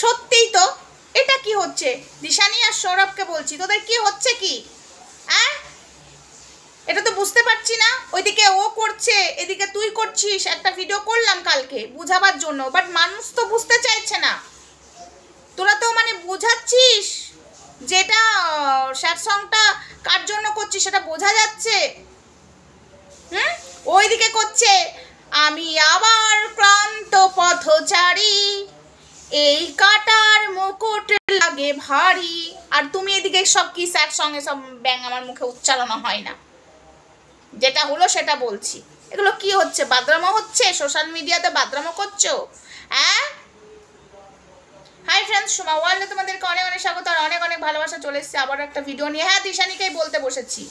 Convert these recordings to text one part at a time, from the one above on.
সত্যিই তো, এটা কি হচ্ছে? দিশানি আর সৌরভকে বলছি, তোদের কি হচ্ছে কি? হ্যাঁ, এটা তো বুঝতে পারছি না। ওইদিকে ও করছে, এদিকে তুই করছিস। একটা ভিডিও করলাম কালকে বুঝাবার জন্য, বাট মানুষ তো বুঝতে চাইছে না। তোরা তো মানে বোঝাচ্ছিস যেটা স্যাড সংটা কার জন্য করছিস সেটা বোঝা যাচ্ছে। ওইদিকে করছে আমি আবার ক্লান্ত পথচারী, এই কাটার মুকুট লাগে ভারী, আর তুমি এদিকে সব কি স্যাড সঙ্গে সব ব্যাং আমার মুখে উচ্চারণ হয় না, যেটা হলো সেটা বলছি। এগুলো কি হচ্ছে? বাদরামো হচ্ছে? সোশ্যাল মিডিয়াতে বাদরামো করছো? হ্যাঁ। হাই ফ্রেন্ডস, সোমা ওয়ার্ল্ডে তোমাদেরকে অনেক অনেক স্বাগত আর অনেক অনেক ভালোবাসা। চলে এসেছি আবার একটা ভিডিও নিয়ে। হ্যাঁ, দিশানিকেই বলতে বসেছি।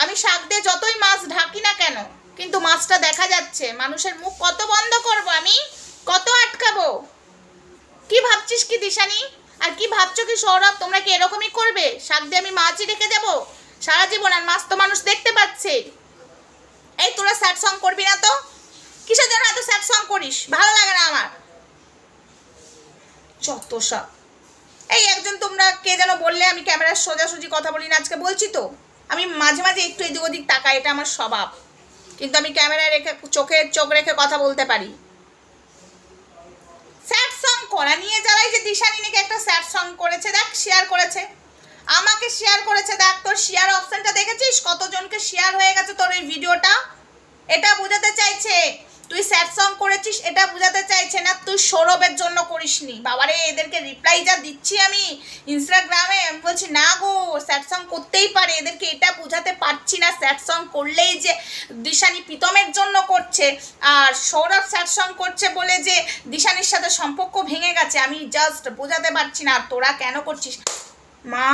আমি শাক দিয়ে যতই মাছ ঢাকি না কেন, কিন্তু মাছটা দেখা যাচ্ছে। মানুষের মুখ কত বন্ধ করব আমি, কত আটকাবো? কি ভাবছিস কি দিশানি, আর কি ভাবছো কি সৌরভ? তোমরা কি এরকমই করবে? শাক দিয়ে আমি মাছই রেখে যাবো সারা জীবন? আর মাছ তো মানুষ দেখতে পাচ্ছে। এই তোরা স্যাড সং করবি না তো? কিসের জন্য এত স্যাড সং করিস? ভালো লাগে না আমার যত সব। এই একজন তোমরা কে যেন বললে আমি ক্যামেরার সোজাসুজি কথা বলি না। আজকে বলছি তো, আমি মাঝে মাঝে একটু এদিক ওদিক তাকাই, এটা আমার স্বভাব, কিন্তু আমি ক্যামেরায় রেখে চোখে চোখ রেখে কথা বলতে পারি। স্যাড সং করা নিয়ে জ্বালাই যে দিশানি নাকি একটা স্যাড সং করেছে, দেখ শেয়ার করেছে, আমাকে শেয়ার করেছে। দেখ তোর শেয়ার অপশনটা দেখেছিস কতজনকে শেয়ার হয়ে গেছে তোর এই ভিডিওটা? এটা বোঝাতে চাইছে তুই স্যাড সং করেছিস, এটা বোঝাতে চাইছে না তুই সৌরভের জন্য করিসনি। বাবারে, এদেরকে রিপ্লাই যা দিচ্ছি আমি ইনস্টাগ্রামে, আমি বলছি না গো, স্যাড সং করতেই পারে। এদেরকে এটা বোঝাতে পারছি না স্যাড সং করলেই যে দিশানি প্রীতমের জন্য করছে, আর সৌরভ স্যাড সং করছে বলে যে দিশানির সাথে সম্পর্ক ভেঙে গেছে, আমি জাস্ট বোঝাতে পারছি না। আর তোরা কেন করছিস? মা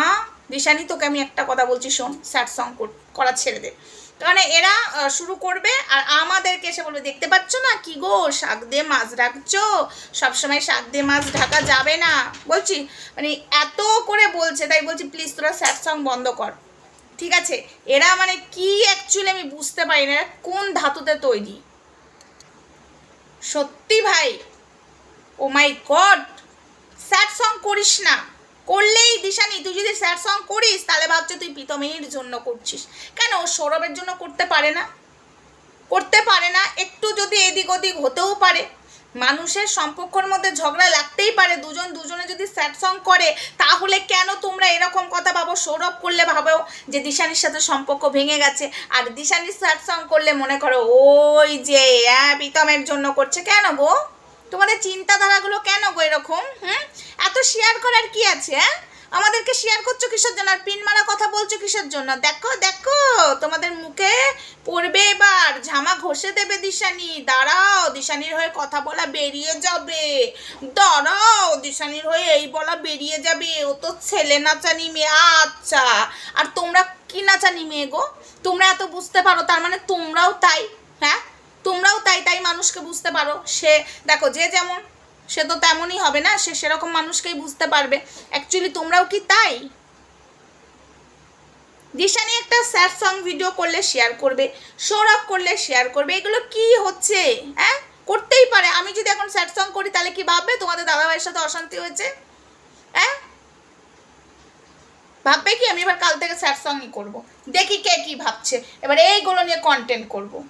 দিশানি, তোকে আমি একটা কথা বলছি, শোন, স্যাড সং করা ছেড়ে দে। কারণ এরা শুরু করবে আর আমাদেরকে এসে বলবে দেখতে পাচ্ছ না কি গো, শাক দিয়ে মাছ ঢাকছো, সবসময় শাক দিয়ে মাছ ঢাকা যাবে না। বলছি মানে এত করে বলছে, তাই বলছি প্লিজ তোরা স্যাড সং বন্ধ কর, ঠিক আছে? এরা মানে কি অ্যাকচুয়ালি আমি বুঝতে পারি না, এরা কোন ধাতুতে তৈরি সত্যি ভাই। ও মাই গড, স্যাড সং করিস না। করলেই দিশানি, তুই যদি স্যাড সং করিস তাহলে ভাবছে তুই প্রীতমের জন্য করছিস। কেন সৌরভের জন্য করতে পারে না? করতে পারে না? একটু যদি এদিক ওদিক হতেও পারে, মানুষের সম্পর্কের মধ্যে ঝগড়া লাগতেই পারে। দুজন দুজনে যদি স্যাড সং করে, তাহলে কেন তোমরা এরকম কথা ভাবো? সৌরভ করলে ভাবো যে দিশানির সাথে সম্পর্ক ভেঙে গেছে, আর দিশানির স্যাড সং করলে মনে করো ওই যে প্রীতমের জন্য করছে। কেন গো তোমাদের চিন্তাধারাগুলো কেন গো এরকম? এত শেয়ার করার কি আছে? আমাদেরকে শেয়ার করছো কিসের জন্য? আর পিন মারা কথা বলছো কিসের জন্য? দেখো দেখো, তোমাদের মুখে পড়বে এবার, ঝামা ঘষে দেবে দিশানি। দাঁড়াও, দিশানির হয়ে কথা বলা বেরিয়ে যাবে। দাঁড়াও, দিশানির হয়ে এই বলা বেরিয়ে যাবে। ও তো ছেলে নাচানি মেয়ে। আচ্ছা, আর তোমরা কি নাচানি মেয়ে গো? তোমরা এত বুঝতে পারো, তার মানে তোমরাও তাই। হ্যাঁ, তোমরাও তাই, তাই মানুষকে বুঝতে পারো। সে দেখো যে যেমন, সে তো তেমনই হবে না, সে সেরকম মানুষকেই বুঝতে পারবে। অ্যাকচুয়ালি তোমরাও কি তাই? দিশানি একটা স্যাড সং ভিডিও করলে শেয়ার করবে, সৌরভ করলে শেয়ার করবে, এগুলো কি হচ্ছে? করতেই পারে। আমি যদি এখন স্যাড সং করি তাহলে কি ভাববে? তোমাদের দাদাভাইয়ের সাথে অশান্তি হয়েছে? ভাববে কি আমি এবার কাল থেকে স্যাড সংই করবো? দেখি কে কি ভাবছে, এবার এইগুলো নিয়ে কন্টেন্ট করবো।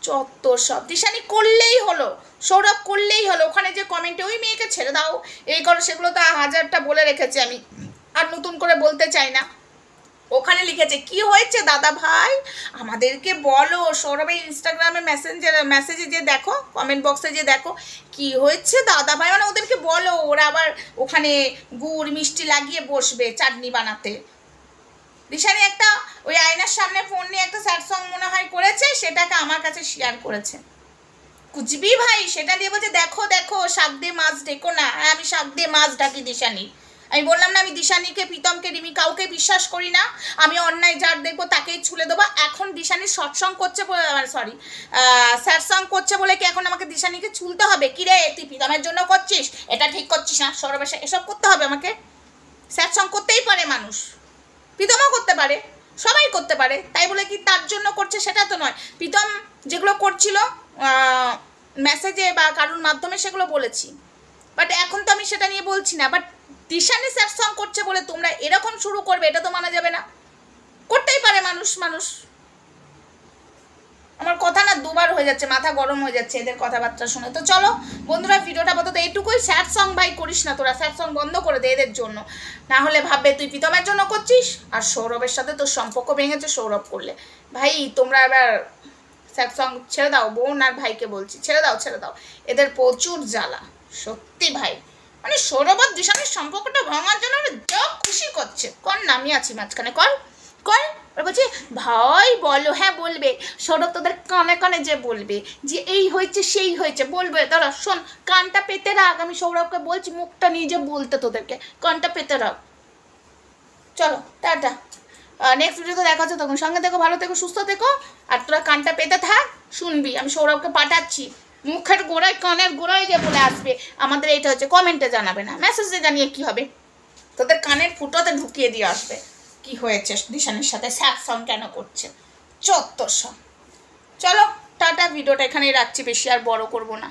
যত সব। দিশানি করলেই হলো, সৌরভ করলেই হলো। ওখানে যে কমেন্টে ওই মেয়েকে ছেড়ে দাও, এই করো, সেগুলো তো হাজারটা বলে রেখেছি আমি, আর নতুন করে বলতে চাই না। ওখানে লিখেছে কি হয়েছে দাদা ভাই আমাদেরকে বলো। সৌরভের ইনস্টাগ্রামে মেসেজে যে দেখো, কমেন্ট বক্সে যে দেখো কি হয়েছে দাদা ভাই, মানে ওদেরকে বলো। ওরা আবার ওখানে গুড় মিষ্টি লাগিয়ে বসবে চাটনি বানাতে। দিশানি একটা ওই আয়নার সামনে ফোন নিয়ে একটা স্যাড সং মনে হয় করেছে, সেটাকে আমার কাছে শেয়ার করেছে। কুচবি ভাই সেটা দিয়ে বলছে দেখো দেখো শাক দিয়ে মাছ ঢেকো না। আমি শাক দিয়ে মাছ ঢাকি দিশানি। আমি বললাম না আমি দিশানিকে, প্রীতমকে, রিমি কাউকে বিশ্বাস করি না। আমি অন্যায় যার দেখবো তাকেই ছুলে দেবো। এখন দিশানি সৎসং করছে বলে, সরি স্যাড সং করছে বলে কি এখন আমাকে দিশানিকে ছুলতে হবে? কি রে তুই প্রীতমের জন্য করছিস, এটা ঠিক করছিস না, সৌরভের এসব করতে হবে আমাকে? স্যাড সং করতেই পারে মানুষ, প্রীতমও করতে পারে, সবাই করতে পারে। তাই বলে কি তার জন্য করছে সেটা তো নয়। প্রীতম যেগুলো করছিল মেসেজে বা কারোর মাধ্যমে সেগুলো বলেছি, বাট এখন তো আমি সেটা নিয়ে বলছি না। বাট দিশানি স্যাড সং করছে বলে তোমরা এরকম শুরু করবে, এটা তো মানা যাবে না। করতেই পারে মানুষ। আমার কথা না দুবার হয়ে যাচ্ছে, মাথা গরম হয়ে যাচ্ছে এদের কথাবার্তা শুনে। তো চলো বন্ধুরা, ভিডিওটা আপাতত এইটুকুই। স্যাড সং ভাই করিস না তোরা, স্যাড সং বন্ধ করে দে এদের জন্য, না হলে ভাববে তুই প্রীতমের জন্য করছিস আর সৌরভের সাথে তোর সম্পর্ক ভেঙেছে সৌরভ করলে। ভাই তোমরা এবার স্যাড সং ছেড়ে দাও, বোন আর ভাইকে বলছি, ছেড়ে দাও এদের প্রচুর জ্বালা সত্যি ভাই। মানে সৌরভ আর দিশানের সম্পর্কটা ভাঙার জন্য যা খুশি করছে, কর না, আমি আছি মাঝখানে, কর। ওরা বলছে ভাই বলো, হ্যাঁ বলবে, সৌরভ তোদের কানে কানে যে বলবে যে এই হয়েছে সেই হয়েছে, বলবে দাঁড়া শোন, কানটা পেতে রাখ, আমি সৌরভকে বলছি মুখটা নিজে বলতে তোদেরকে, কানটা পেতে রাখ। চলো টাটা, নেক্সট ভিডিওতে দেখা হচ্ছে, তখন সঙ্গে থেকো, ভালো থেকো, সুস্থ থেকো, আর তোরা কানটা পেতে থাক, শুনবি। আমি সৌরভকে পাঠাচ্ছি, মুখের গোড়ায় কানের গোড়ায় যে বলে আসবে আমাদের এইটা হচ্ছে, কমেন্টে জানাবে না, মেসেজে জানিয়ে কি হবে, তোদের কানের ফুটোতে ঢুকিয়ে দিয়ে আসবে কি হয়েছে দিশানের সাথে স্যাড সং কেন করছে, চত্বর সং। চলো টাটা, ভিডিওটা এখানেই রাখছি, বেশি আর বড় করবো না।